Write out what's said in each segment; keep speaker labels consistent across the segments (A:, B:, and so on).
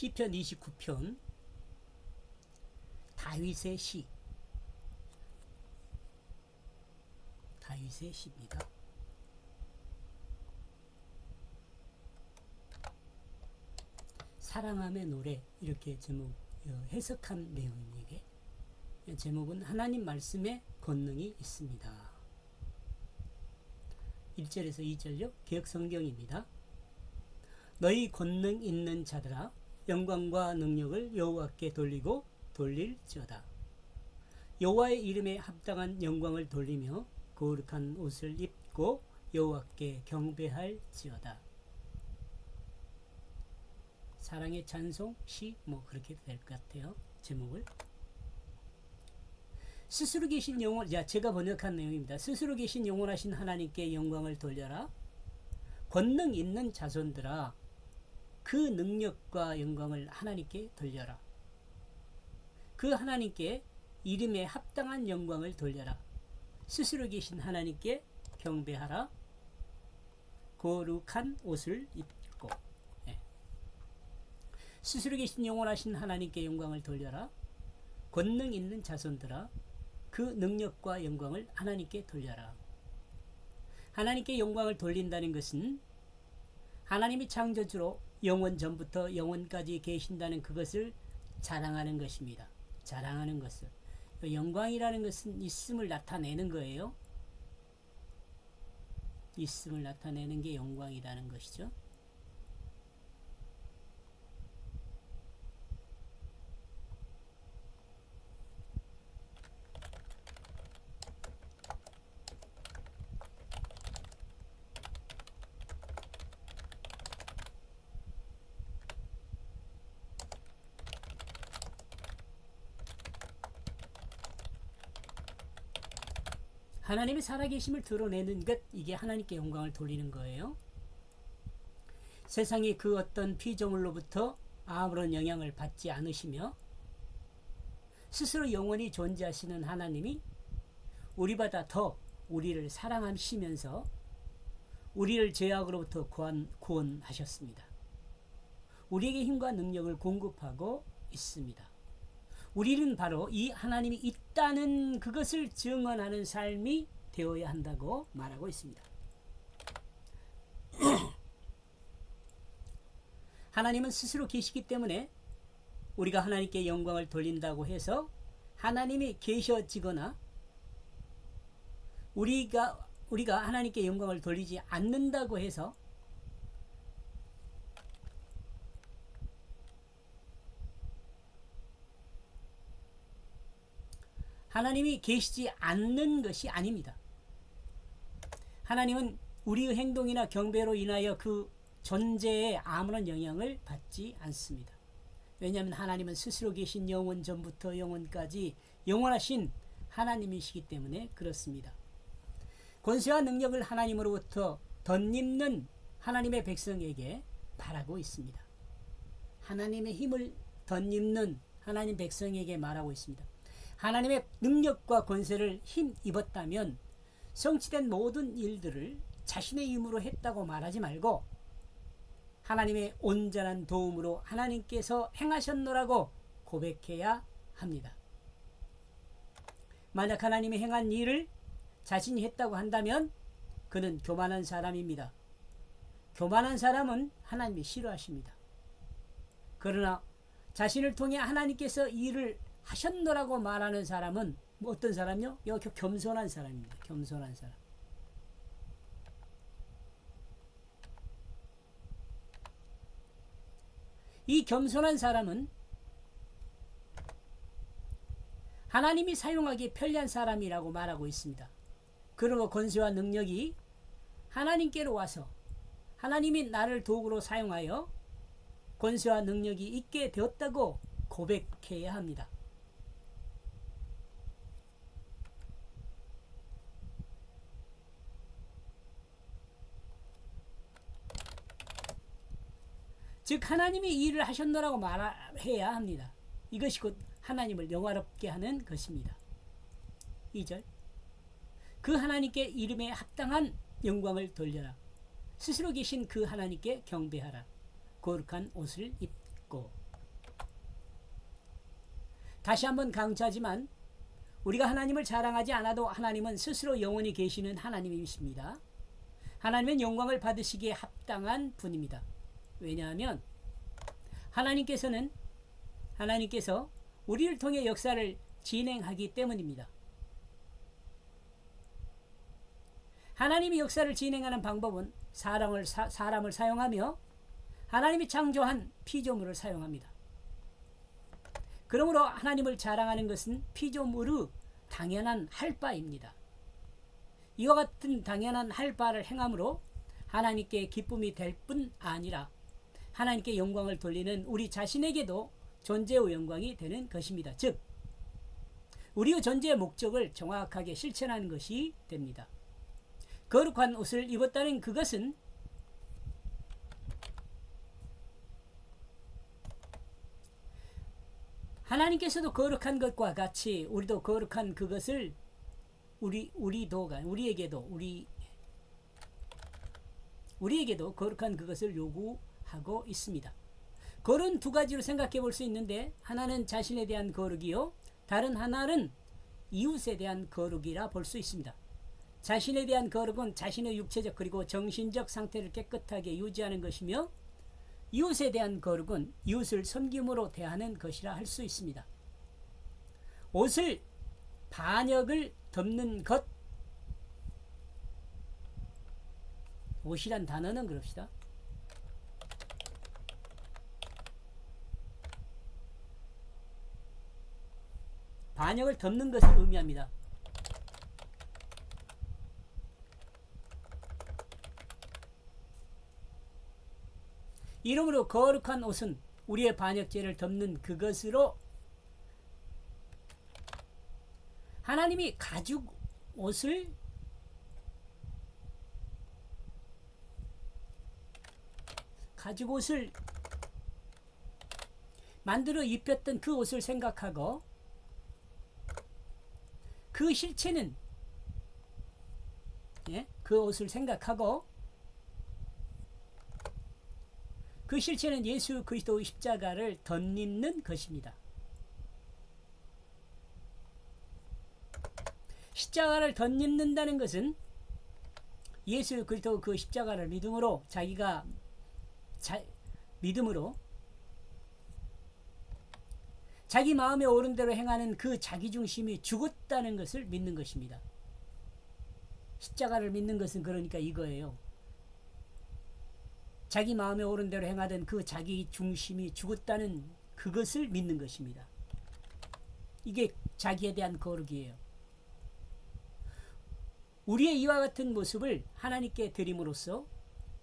A: 시편 29편 다윗의 시, 다윗의 시입니다. 사랑함의 노래, 이렇게 제목 해석한 내용입니다. 이게 제목은 하나님 말씀에 권능이 있습니다. 1절에서 2절요. 개역성경입니다. 너희 권능 있는 자들아 영광과 능력을 여호와께 돌리고 돌릴지어다. 여호와의 이름에 합당한 영광을 돌리며 거룩한 옷을 입고 여호와께 경배할지어다. 사랑의 찬송, 시, 그렇게 될 것 같아요. 제목을. 스스로 계신 영원, 제가 번역한 내용입니다. 스스로 계신 영원하신 하나님께 영광을 돌려라. 권능 있는 자손들아 그 능력과 영광을 하나님께 돌려라. 그 하나님께 이름에 합당한 영광을 돌려라. 스스로 계신 하나님께 경배하라. 거룩한 옷을 입고. 스스로 계신 영원하신 하나님께 영광을 돌려라. 권능 있는 자손들아 그 능력과 영광을 하나님께 돌려라. 하나님께 영광을 돌린다는 것은 하나님이 창조주로 영원 전부터 영원까지 계신다는 그것을 자랑하는 것입니다. 자랑하는 것을. 영광이라는 것은 있음을 나타내는 거예요. 있음을 나타내는 게 영광이라는 것이죠. 하나님의 살아계심을 드러내는 것, 이게 하나님께 영광을 돌리는 거예요. 세상이 그 어떤 피조물로부터 아무런 영향을 받지 않으시며 스스로 영원히 존재하시는 하나님이 우리보다 더 우리를 사랑하시면서 우리를 죄악으로부터 구원하셨습니다. 우리에게 힘과 능력을 공급하고 있습니다. 우리는 바로 이 하나님이 있다는 그것을 증언하는 삶이 되어야 한다고 말하고 있습니다. 하나님은 스스로 계시기 때문에 우리가 하나님께 영광을 돌린다고 해서 하나님이 계셔지거나 우리가 하나님께 영광을 돌리지 않는다고 해서 하나님이 계시지 않는 것이 아닙니다. 하나님은 우리의 행동이나 경배로 인하여 그 존재에 아무런 영향을 받지 않습니다. 왜냐하면 하나님은 스스로 계신 영원 전부터 영원까지 영원하신 하나님이시기 때문에 그렇습니다. 권세와 능력을 하나님으로부터 덧입는 하나님의 백성에게 바라고 있습니다. 하나님의 힘을 덧입는 하나님 백성에게 말하고 있습니다. 하나님의 능력과 권세를 힘입었다면 성취된 모든 일들을 자신의 힘으로 했다고 말하지 말고 하나님의 온전한 도움으로 하나님께서 행하셨노라고 고백해야 합니다. 만약 하나님이 행한 일을 자신이 했다고 한다면 그는 교만한 사람입니다. 교만한 사람은 하나님이 싫어하십니다. 그러나 자신을 통해 하나님께서 일을 하셨노라고 말하는 사람은 어떤 사람요? 겸손한 사람입니다. 겸손한 사람. 이 겸손한 사람은 하나님이 사용하기 편리한 사람이라고 말하고 있습니다. 그러므로 권세와 능력이 하나님께로 와서 하나님이 나를 도구로 사용하여 권세와 능력이 있게 되었다고 고백해야 합니다. 즉 하나님이 이 일을 하셨노라고 말해야 합니다. 이것이 곧 하나님을 영화롭게 하는 것입니다. 2절 그 하나님께 이름에 합당한 영광을 돌려라. 스스로 계신 그 하나님께 경배하라. 거룩한 옷을 입고. 다시 한번 강조하지만 우리가 하나님을 자랑하지 않아도 하나님은 스스로 영원히 계시는 하나님이십니다. 하나님은 영광을 받으시기에 합당한 분입니다. 왜냐하면 하나님께서 우리를 통해 역사를 진행하기 때문입니다. 하나님이 역사를 진행하는 방법은 사람을 사용하며 하나님이 창조한 피조물을 사용합니다. 그러므로 하나님을 자랑하는 것은 피조물의 당연한 할 바입니다. 이와 같은 당연한 할 바를 행함으로 하나님께 기쁨이 될 뿐 아니라 하나님께 영광을 돌리는 우리 자신에게도 존재의 영광이 되는 것입니다. 즉 우리의 존재의 목적을 정확하게 실천하는 것이 됩니다. 거룩한 옷을 입었다는 그것은 하나님께서도 거룩한 것과 같이 우리도 거룩한 그것을 우리에게도 거룩한 그것을 요구하고 있습니다. 거룩은 두 가지로 생각해 볼 수 있는데 하나는 자신에 대한 거룩이요 다른 하나는 이웃에 대한 거룩이라 볼 수 있습니다. 자신에 대한 거룩은 자신의 육체적 그리고 정신적 상태를 깨끗하게 유지하는 것이며 이웃에 대한 거룩은 이웃을 섬김으로 대하는 것이라 할 수 있습니다. 옷을 반역을 덮는 것, 옷이란 단어는 그럽시다. 반역을 덮는 것을 의미합니다. 이러므로 거룩한 옷은 우리의 반역죄를 덮는 그것으로 하나님이 가죽 옷을 만들어 입혔던 그 옷을 생각하고 그 실체는 그 옷을 생각하고 그 실체는 예수 그리스도의 십자가를 덧입는 것입니다. 십자가를 덧입는다는 것은 예수 그리스도 그 십자가를 믿음으로 믿음으로 자기 마음에 옳은 대로 행하는 그 자기중심이 죽었다는 것을 믿는 것입니다. 십자가를 믿는 것은 그러니까 이거예요. 자기 마음에 옳은 대로 행하던 그 자기 중심이 죽었다는 그것을 믿는 것입니다. 이게 자기에 대한 거룩이에요. 우리의 이와 같은 모습을 하나님께 드림으로써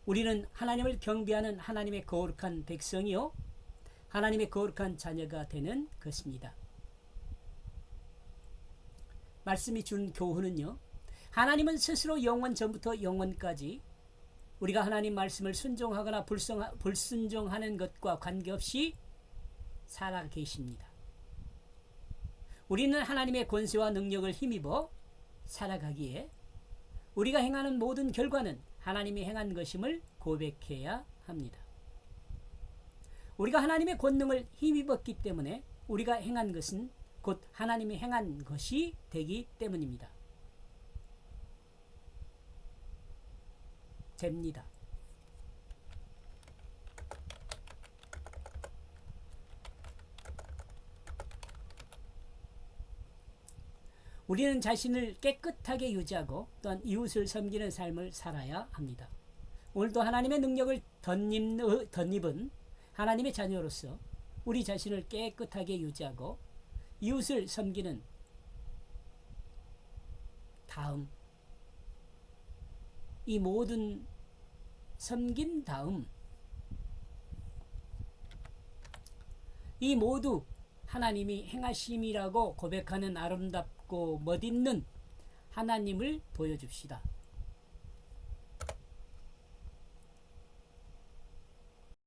A: 우리는 하나님을 경배하는 하나님의 거룩한 백성이요 하나님의 거룩한 자녀가 되는 것입니다. 말씀이 준 교훈은요, 하나님은 스스로 영원 전부터 영원까지 우리가 하나님 말씀을 순종하거나 불순종하는 것과 관계없이 살아 계십니다. 우리는 하나님의 권세와 능력을 힘입어 살아가기에 우리가 행하는 모든 결과는 하나님이 행한 것임을 고백해야 합니다. 우리가 하나님의 권능을 힘입었기 때문에 우리가 행한 것은 곧 하나님이 행한 것이 되기 때문입니다. 됩니다. 우리는 자신을 깨끗하게 유지하고 또한 이웃을 섬기는 삶을 살아야 합니다. 오늘도 하나님의 능력을 덧입은 하나님의 자녀로서 우리 자신을 깨끗하게 유지하고 이웃을 섬기는 다음 이 모든 섬긴 다음 이 모두 하나님이 행하심이라고 고백하는 아름답고 멋있는 하나님을 보여줍시다.